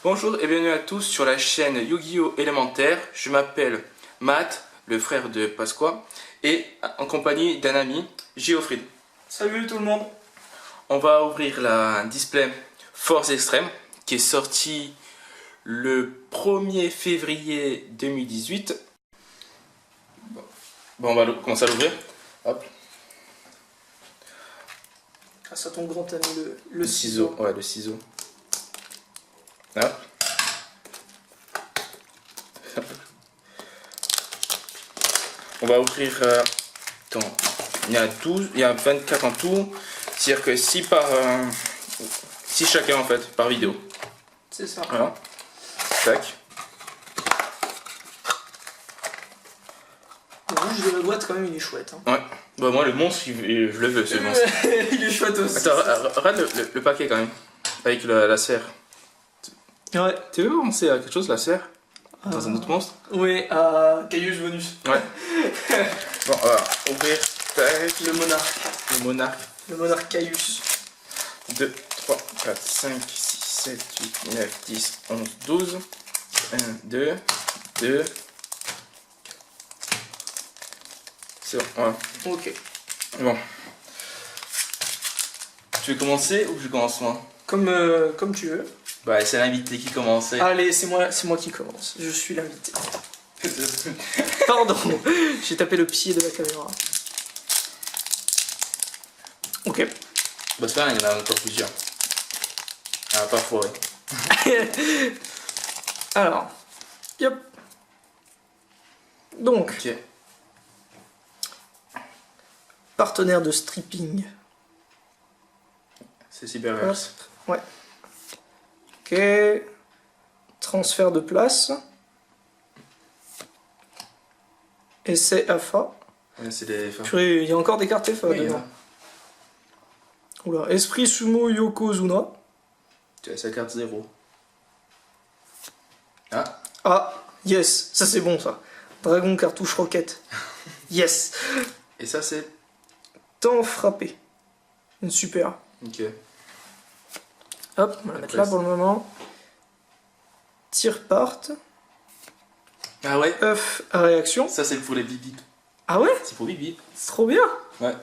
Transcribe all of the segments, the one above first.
Bonjour et bienvenue à tous sur la chaîne Yu-Gi-Oh! Élémentaire. Je m'appelle Matt, le frère de Pasqua, et en compagnie d'un ami, Géoffrid. Salut tout le monde. On va ouvrir la display Force Extrême qui est sortie le 1er février 2018. Bon, on va commencer à l'ouvrir. Hop. Grâce à ton grand ami le ciseau. Ouais, le ciseau. Hop. On va ouvrir. Attends, il y a 12, il y a 24 en tout. C'est-à-dire que 6 chacun en fait, par vidéo. C'est ça. Voilà. Tac. Le rouge de la boîte, quand même, il est chouette. Hein. Ouais. Bah, moi, le monstre, je le veux, ce monstre. Il est chouette aussi. Attends, regarde le paquet quand même. Avec la sphère. Ouais. Tu veux penser à quelque chose, la sphère dans un autre monstre? Oui, à Caius Bonus. Ouais. Bon, on va ouvrir. Tac. Le monarque. Le monarque. Le monarque Caius. 2, 3, 4, 5, 6, 7, 8, 9, 10, 11, 12. 1, 2, 2. C'est bon, voilà. Ok. Bon. Tu veux commencer ou je commence moi? Comme tu veux. Bah, c'est l'invité qui commence. Allez, c'est moi qui commence. Je suis l'invité. Pardon, j'ai tapé le pied de la caméra. Ok. Bah, ça, il y en a encore plusieurs. Ah, pas foiré. Alors, yep. Donc, Ok. partenaire de stripping. C'est Cyberverse. Ouais. Ok. Transfert de place. Essai AFA. Ouais, c'est des fins. Purée, il y a encore des cartes FA Oui, dedans. Oula, Esprit Sumo Yokozuna. Tu as sa carte 0. Ah. Ah, yes, ça c'est bon ça. Dragon cartouche roquette. Yes. Et ça, c'est. Temps frappé. Une super. Ok. Hop, on va la mettre là pour le moment. Tir part. Ah ouais. œuf à réaction. Ça, c'est pour les bibis. Ah ouais? C'est pour bibi. C'est trop bien. Ouais.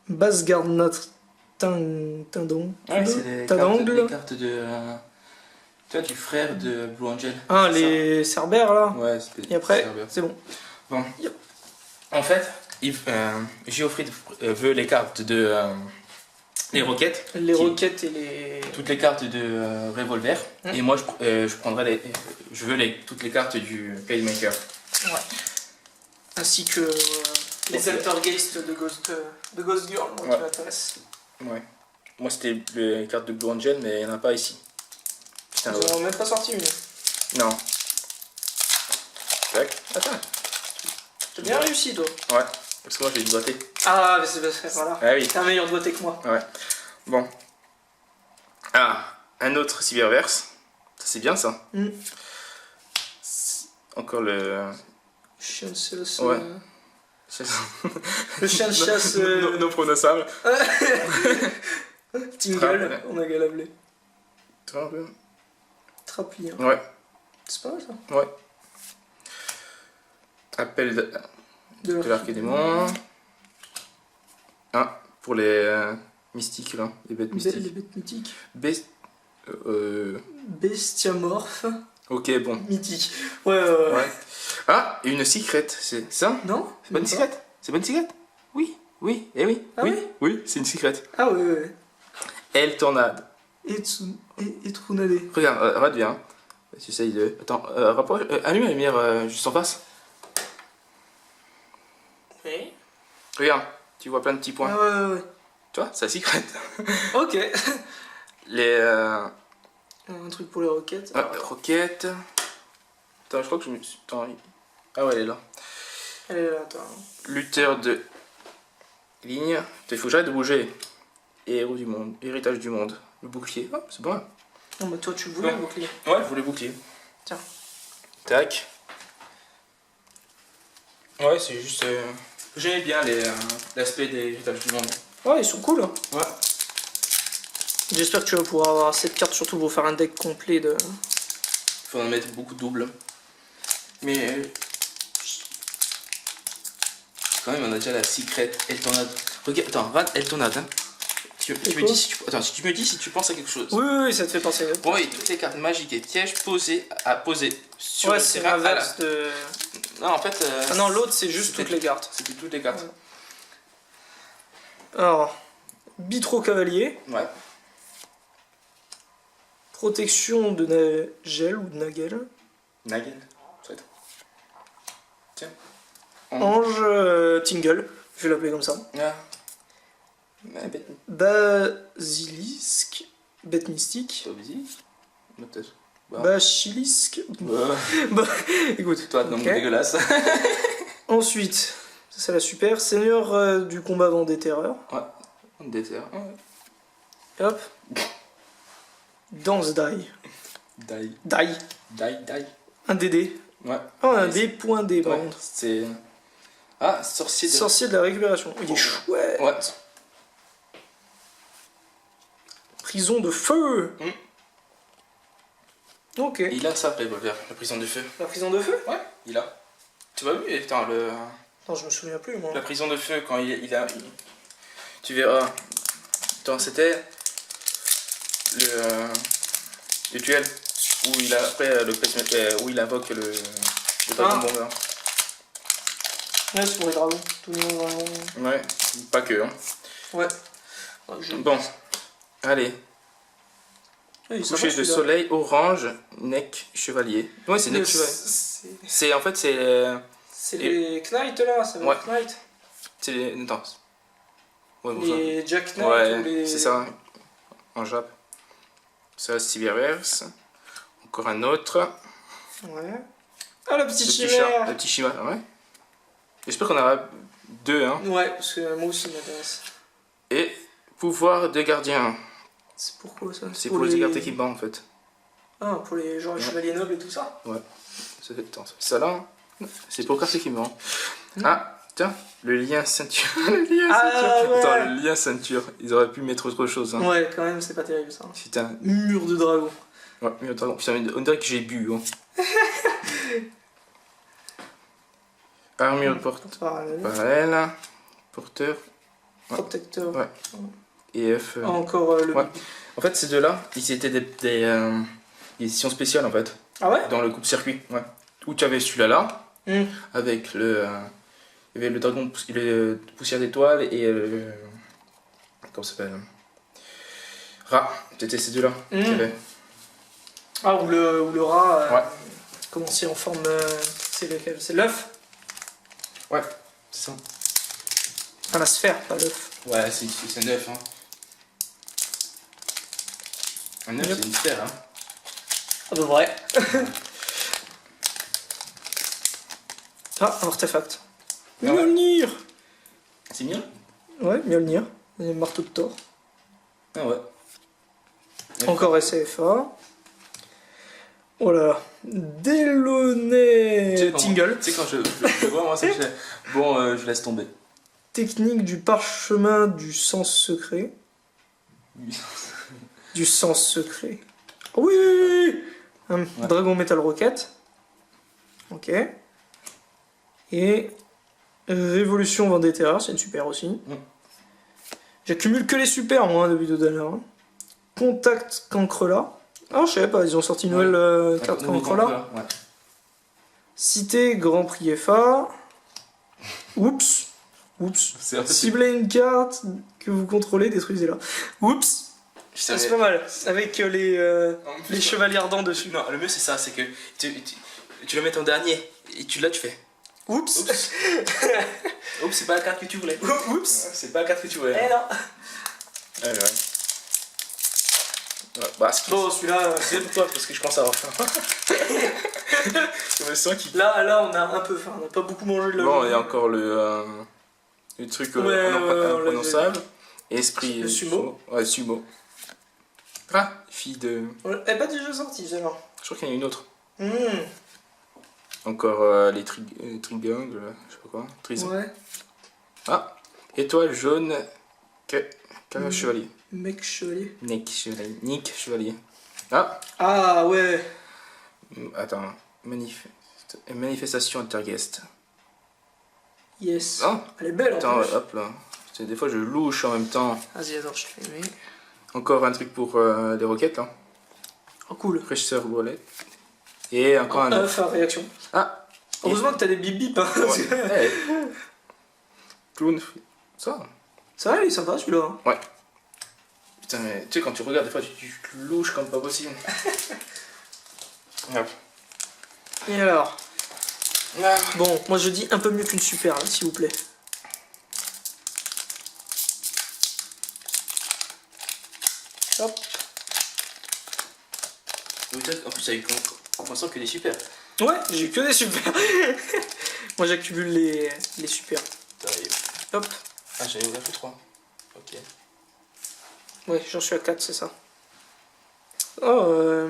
Basse garde notre tindon. Ouais, c'est les cartes de. Tu vois, du frère de Blue Angel. Ah, les cerbères là. Ouais, c'est. Et après, c'est bon. Bon. En fait, Géoffrid veut les cartes de. Les roquettes. Les roquettes et les. Toutes les cartes de revolver. Et moi, je prendrai les. Je veux toutes les cartes du Playmaker. Ouais. Ainsi que les Altergeist de Ghost Girl, moi qui m'intéresse. Ouais. Moi, c'était les cartes de Blue Angel, mais il n'y en a pas ici. Putain, ils n'ont même pas sorti une. Non. Tac. Attends. T'as bien réussi, toi. Ouais. Parce que moi, j'ai une doigté. Ah, mais c'est voilà. Ah oui. T'es un meilleur doigté que moi. Ouais. Bon. Ah, un autre Cyberverse. Ça, c'est bien, ça. Encore le... Chien de chasse. Ouais. Le chien de chasse. Non prononçable. Tingle, on a galablé. Trappe. Trapli. Hein. Ouais. C'est pas mal ça. Ouais. Appel de l'arc et démon. Ah, pour les mystiques là, les bêtes mystiques. Les bêtes mythiques. Bestiamorphe. Ok, bon. Mythique. Ouais. Ah, une secrète, c'est ça? Non? C'est bonne secrète? C'est bonne secrète? Oui, oui, eh oui. Ah oui? Oui, c'est une secrète. Ah ouais. Elle tornade. Et Trunade. Regarde, regarde bien. Tu essayes de. Attends, rapproche, allume la lumière juste en face. Oui. Regarde, tu vois plein de petits points. Ah ouais. Tu vois, c'est la secrète. Ok. Les. Un truc pour les roquettes. Roquettes. Attends, je crois que je me suis. Attends. Ah ouais, elle est là. Elle est là, attends. Lutteur de ligne. Il faut que j'arrête de bouger. Héros du monde. Héritage du monde. Le bouclier. Oh, c'est bon. Non, mais toi, tu voulais le bouclier. Ouais, je voulais le bouclier. Tiens. Tac. Ouais, c'est juste. J'aimais bien l'aspect des héritages du monde. Ouais, ils sont cool. Hein. Ouais. J'espère que tu vas pouvoir avoir assez de cartes, surtout pour faire un deck complet de... Il faut en mettre beaucoup double. Mais quand même, on a déjà la Secret Eltonade. Regarde, attends, Van Eltonade. Hein. Tu me dis si tu... Attends, si tu me dis si tu penses à quelque chose. Oui, ça te fait penser. Bon, oui, toutes les cartes magiques et pièges posées à poser sur le c'est terrain. l'inverse de... Non, en fait... Ah non, l'autre, c'est juste toutes les cartes. C'était toutes les cartes. Ouais. Alors, Bitro Cavalier. Ouais. Protection de Nagel ou de Nagel. Nagel. Tiens. Ange Tingle, je vais l'appeler comme ça. Ah. Basilisk, bête mystique. Bachilisk. Bah, écoute. Toi, non, dégueulasse. Ensuite, ça c'est la super. Seigneur du combat vent des terreurs. Ouais, des terreurs. Ouais. Hop. Danse Die. Die. Un DD. Ouais. Oh, un D.D. par contre. C'est. Ah, sorcier de la récupération. Il est chouette. Ouais. Prison de feu. Ok. Et il a ça, revolver, la prison de feu. La prison de feu. Ouais, il a. Tu vas vu, attends, le. Non, je me souviens plus, moi. La prison de feu, quand il a. Tu verras. Attends, c'était. Le duel. Où il a. Après, où il invoque le dragon bomber. Ouais, c'est pour les dragons. Tout le monde dragons. Ouais, pas que. Hein. Ouais. Bon, allez. Oui, Coucher de soleil, orange, neck, chevalier. Ouais, c'est neck chevalier. C'est en fait, c'est. C'est les Knight là, ça va être Knight. C'est les. Attends. Ouais, les Jack Knight. Ouais, les... c'est ça. En Jap. Ça, Cyberverse. Encore un autre. Ouais. Ah, le petit chimère. Le petit chimère, ouais. J'espère qu'on aura deux, hein. Ouais, parce que moi aussi m'intéresse. Et pouvoir de gardien. C'est pourquoi ça? C'est pour les cartes équipement en fait. Ah, pour les gens, les chevaliers nobles et tout ça? Ouais. Ça là, c'est pour cartes équipement. Ah, tiens, le lien ceinture. Le lien ceinture. Ouais. Attends, le lien ceinture. Ils auraient pu mettre autre chose. Hein. Ouais, quand même, c'est pas terrible ça. Putain. Mur de dragon. Ouais, mur de dragon. Putain, on dirait que j'ai bu. Hein. Armure parallèle. Porteur. Protecteur. Ouais. Et F. Encore le. Ouais. En fait, ces deux-là, ils étaient des éditions spéciales en fait. Ah ouais? Dans le coupe-circuit, ouais. Où tu avais celui-là, avec le. Il y avait le dragon de poussière d'étoile et comment ça s'appelle? Rat. C'était ces deux-là qu'il y avait. Ah, ou le rat. Ouais. Comment c'est en forme. C'est lequel? C'est l'œuf? Ouais, c'est ça. Enfin, la sphère, pas l'œuf. Ouais, c'est un œuf, hein. Un œuf, c'est une sphère, hein. À peu près. Ah, un artefact. Ah ouais. Mjolnir. C'est bien? Ouais, Mjolnir. Et marteau de Thor. Ah ouais. Encore SCFA. Oh là là. Delaunay Tingle. Tu sais, quand je vois, moi, ça, je fais, bon, je laisse tomber. Technique du parchemin du sens secret. Du sens secret. Oui. Dragon Metal Rocket. Ok. Et Révolution Vendetta, c'est une super aussi. J'accumule que les super moi depuis tout à l'heure. Hein. Contact Cancrela. Ah, je sais pas, ils ont sorti une nouvelle carte Cancrela. Ouais. Cité Grand Prix FA. Oups. Ciblez une carte que vous contrôlez, détruisez-la. Oups. C'est pas mal. Avec les chevaliers ardents dessus. Non, le mieux c'est ça, c'est que tu le mets en dernier et tu fais. Oups. Oups, c'est pas la carte que tu voulais. Oups. C'est pas la carte que tu voulais. Eh non. Ouais. Ouais, bah, bon, celui-là, c'est pour toi parce que je pense avoir faim. Je me sens qu'il. Là, on a un peu faim. On n'a pas beaucoup mangé de la Bon, il y a encore le truc imprononçable. Esprit. Le sumo. Ouais, sumo. Ah, fille de. Elle n'est pas déjà sortie, celle-là. Je crois qu'il y en a une autre. Encore les triangles, je sais pas quoi. Trison. Ouais. Ah, étoile jaune Chevalier. Mec chevalier. Nick Chevalier. Ah. Ah ouais. Attends. Manifestation Interguest. Yes. Ah. Elle est belle en Attends, plus. hop là. Des fois je louche en même temps. Vas-y, attends, je te fais aimer. Encore un truc pour les roquettes là. Oh cool. Fraîcheur Wallet. Et encore un œuf à réaction. Ah. Heureusement que t'as des bip bip. Hein. Ouais. Clown. Ça. Ça va, il est sympa celui-là. Hein. Ouais. Putain, mais tu sais, quand tu regardes, des fois, tu louches comme pas possible. Hop. Et alors Ah. Bon, moi je dis un peu mieux qu'une super, là, s'il vous plaît. Hop. En plus, avec l'impression que des super. Ouais, j'ai que des super. Moi j'accumule les super. Hop. Ah, j'avais ouvert que 3. Ok. Ouais, j'en suis à 4, c'est ça. Oh,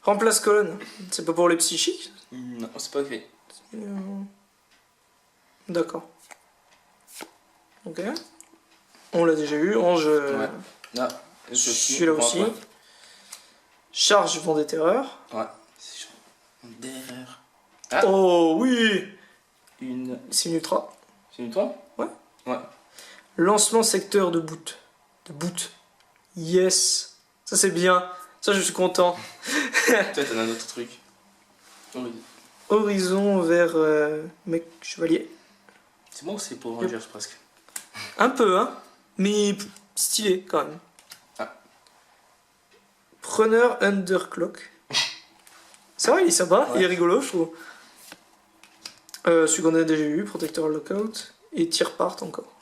remplace colonne. C'est pas pour les psychiques? Non, c'est pas fait. D'accord. Ok. On l'a déjà eu. Ange. Ouais. Ah, Celui-là aussi. Ouais. Charge vent des terreurs. Ouais. D'erreur. Ah. Oh oui. C'est une ultra. C'est une 3? Ouais. Ouais. Lancement secteur de boot. De boot. Yes. Ça c'est bien. Ça je suis content. Toi, t'en as un autre truc. Horizon vers mec chevalier. C'est bon, c'est pour Rangers presque. Un peu, hein. Mais stylé quand même. Ah. Preneur underclock. C'est vrai, il est sympa, Ouais. il est rigolo, je trouve. Celui qu'on a déjà eu, protecteur lockout. Et tir part encore.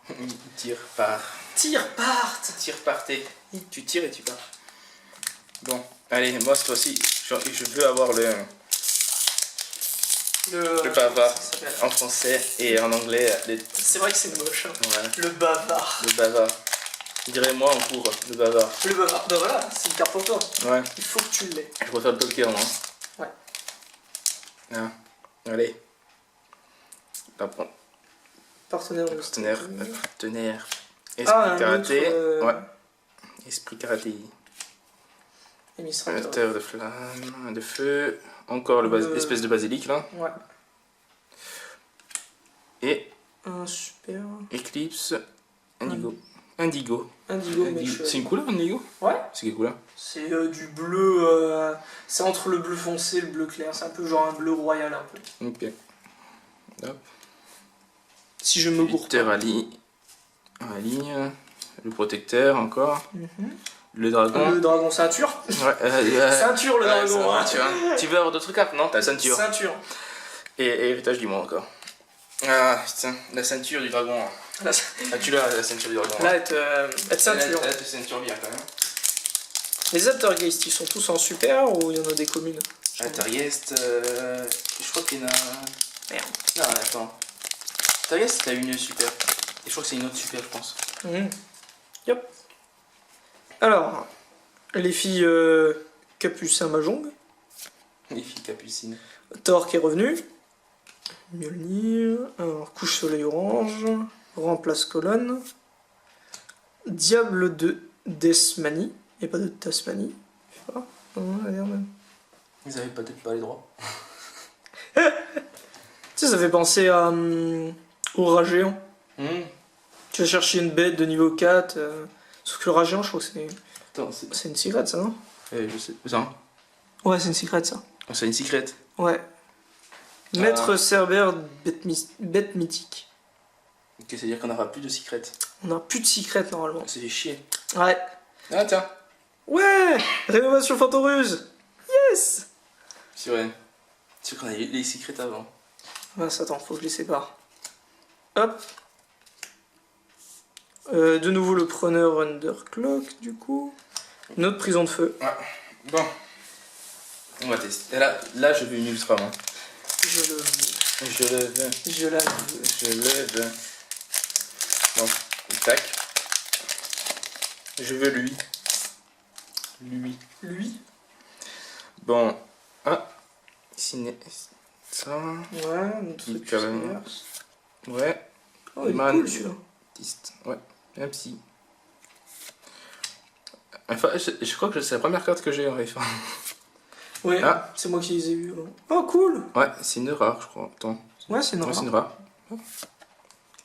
Tire part. Tire part. Tire parté. Tu tires et tu pars. Bon, allez, moi cette fois-ci, je veux avoir le bavard en français et en anglais. C'est vrai que c'est moche. Hein. Ouais. Le bavard. Le bavard. Dirais-moi en cours, le bavard. Le bavard. Bah voilà, c'est une carte pour toi. Ouais. Il faut que tu l'aies. Je préfère le poker, moi. Ouais. Ah. Allez. Apprends. Partenaire. Partenaire. Esprit Ah, karaté. autre, Ouais. Esprit karaté. Émissaire. Terre de flamme, de feu. Encore l'espèce de basilic là. Ouais. Et Un super. Eclipse. Indigo. Indigo. Indigo, mais C'est une couleur, indigo? Ouais. C'est quelle couleur? C'est du bleu. C'est entre le bleu foncé et le bleu clair. C'est un peu genre un bleu royal un peu. Ok. Hop. Si je me gourre Terre pas. à ligne. Le protecteur encore. Mhm. Le dragon. Le dragon ceinture. Ouais, Ceinture le ouais, dragon. Hein. tu veux avoir d'autres cartes? Non, t'as la ceinture. Ceinture. Et héritage du monde encore. Ah putain, la ceinture du dragon. Là, Ah, tu l'as, la ceinture du dragon. être ceinture. Elle te ceinture bien quand même. Les Altergeist, ils sont tous en super ou il y en a des communes? Altergeist, je crois qu'il y en a. Merde. Non, attends. Altergeist, t'as une super. Et je crois que c'est une autre super, je pense. Mhm. Yep. Alors, les filles Capucin Mahjong. Les filles capucines. Thor qui est revenu. Mjolnir. Alors, couche soleil orange. Remplace colonne. Diable de Desmanie. Et pas de Tasmanie. Je sais pas. Non, regarde. Ils avaient peut-être pas les droits. Tu sais, ça fait penser à, au rat géant. Tu vas chercher une bête de niveau 4. Sauf que le rat géant, je crois que c'est. Attends, C'est une secrète, ça, non? je sais. Ça. Ouais, c'est une secrète, ça. Oh, c'est une secrète. Ouais. Maître Cerbère, bête mythique. Ok, c'est-à-dire qu'on n'aura plus de secret. On n'a plus de secrète, normalement. Ça fait chier. Ouais. Ah, tiens. Ouais. Rénovation Fantoruse. Yes. C'est vrai. C'est vrai qu'on a les secrets avant. Ah, ça, attends, faut que je les sépare. Hop. De nouveau le preneur Underclock, du coup. Une autre prison de feu. Ouais. Bon. On va tester. Et là, je veux une ultra, moi. Je le veux. Je le veux. Je la veux. Je le veux. Bon, tac. Je veux lui. Lui. Bon. Ah. Ciné. Ça. Ouais, un truc Hyper- inverse. Ouais. Oh, il est Man. cool, celui-là. Artiste, ouais, un psy. Enfin, je crois que c'est la première carte que j'ai en F1. Ouais, c'est moi qui les ai vus. Oh, cool! Ouais, c'est une rare, je crois. Attends. Ouais, c'est une rare. Ouais, c'est une rare.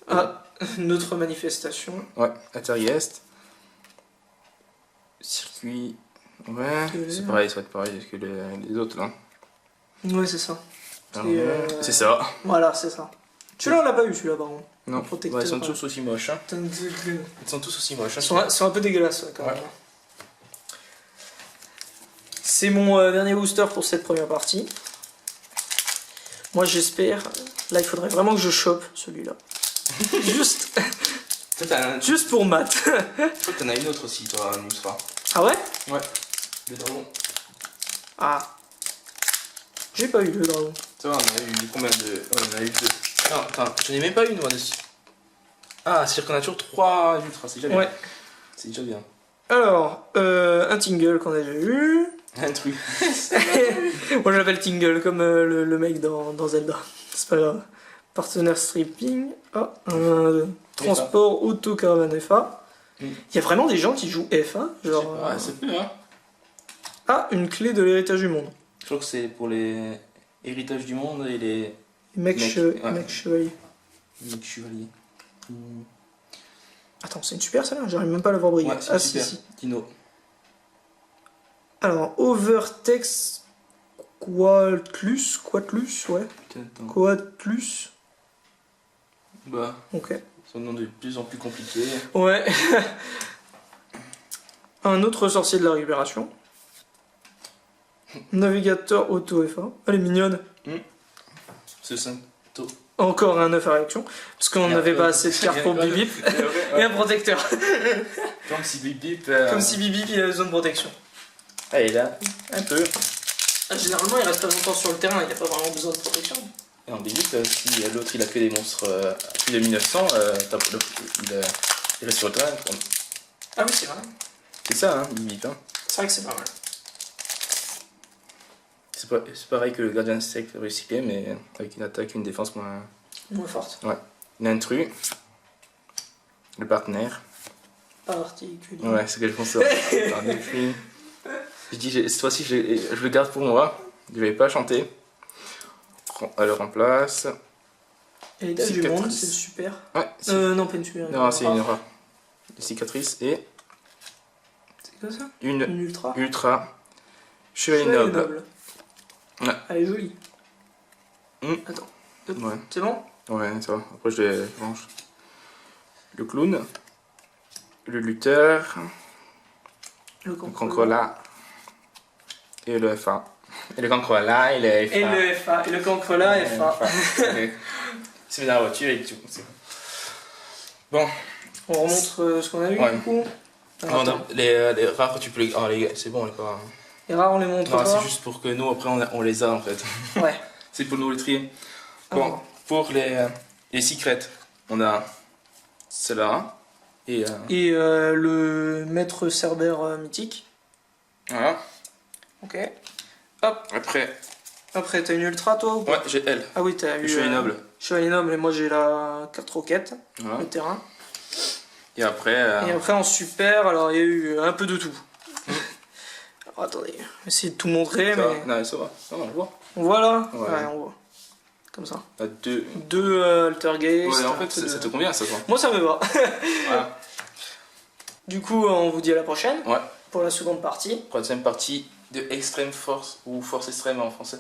Ah, notre manifestation. Ouais, Atari Est. Circuit. Ouais, c'est pareil, ça va être pareil que les autres là. Ouais, c'est ça. C'est ça. Voilà, c'est ça. Celui-là, on l'a pas eu, celui-là, par contre. Non, ouais, ils sont tous aussi moches. Hein. Ils sont tous aussi moches. Ils sont un peu dégueulasses, quand même. C'est mon dernier booster pour cette première partie. Moi, j'espère. Là, il faudrait vraiment que je chope celui-là. Juste pour maths. Je crois que t'en as une autre aussi, toi, Nusra. Ah ouais? Ouais. Le dragon. Ah. J'ai pas eu le dragon. Ça va, on a eu combien de. Ouais, on a eu 2. Non, attends, j'en ai même pas une moi dessus. Ah, c'est-à-dire qu'on a toujours 3 ultras, c'est déjà bien. Ouais. C'est déjà bien. Alors, un Tingle qu'on a déjà eu. Un truc. Moi j'appelle Tingle comme le mec dans Zelda. C'est pas grave. Partenaire stripping. Ah, un transport auto-caravane FA. Il y a vraiment des gens qui jouent FA, genre. Ouais, c'est peu, hein. Ah, une clé de l'héritage du monde. Je crois que c'est pour les héritages du monde et les. Mec chevalier. Mec chevalier. Attends, c'est une super celle-là, j'arrive même pas à l'avoir brillé. Ouais, ah, super. si. Dino. Alors, Overtex Quatlus, ouais. Quatlus. Bah. Ok. C'est un nom de plus en plus compliqué. Ouais. Un autre sorcier de la récupération. Navigateur auto FA. Elle est mignonne. C'est 5 taux. Encore un 9 à réaction. Parce qu'on n'avait pas assez de cartes pour Bip Bip. Et un protecteur. Comme si Bip Bip. Comme si Bip Bip il avait besoin de protection. Ah, et là, un peu. Généralement, il reste pas longtemps sur le terrain, il n'y a pas vraiment besoin de protection. Et en Bip Bip, si l'autre il a que des monstres plus de 1900, il reste sur le terrain. Ah oui, c'est vrai. C'est ça, hein, Bip Bip. Hein. C'est vrai que c'est pas mal. C'est pareil que le gardien sec recyclé, mais avec une attaque, une défense moins forte. Ouais. L'intrus. Le partenaire. Pas particulier. Ouais, c'est quel penseur. Je dis, cette fois-ci, je le garde pour moi. Je vais pas chanter. Elle le remplace. Héritage du monde, c'est super. Ouais. Non, pas une super. Non, c'est une rare. Une cicatrice et. C'est quoi ça? Une ultra. Ultra. Chevalier noble. Ouais. Elle est jolie. Attends. Ouais. C'est bon? Ouais, ça va. Après, je les range. Le clown. Le lutteur. Le cancrelat. Et le FA. Et le cancrelat et le FA. Et le FA. Et le cancrelat FA. C'est dans la voiture et tout. Bon. On remontre ce qu'on a eu du coup. Les rares, tu peux les. Oh, les gars, c'est bon, on les pas. Les rares, on les montre pas. C'est juste pour que nous, après, on les a en fait. Ouais. C'est pour nous le trier. Bon, pour les secrets, on a cela. Et le maître Cerbère mythique. Voilà. Ok. Hop. Après, t'as une ultra toi ou pas? Ouais, j'ai elle. Ah oui, t'as eu. Chevalier noble. Chevalier noble, et moi j'ai la carte roquette. Voilà. Le terrain. Et après. Et après en super, alors il y a eu un peu de tout. Alors attendez, je vais essayer de tout montrer. Ça mais... va. Non, ça va. Ça va, on le voit. On voit là? Ouais. Ouais, on voit. Comme ça. On a deux. Deux Altergeist. Ouais, en fait, ça te convient ça, toi? Moi ça me va. Voilà. Du coup, on vous dit à la prochaine. Ouais. Pour la seconde partie. Troisième partie de Extreme Force ou Force Extrême en français.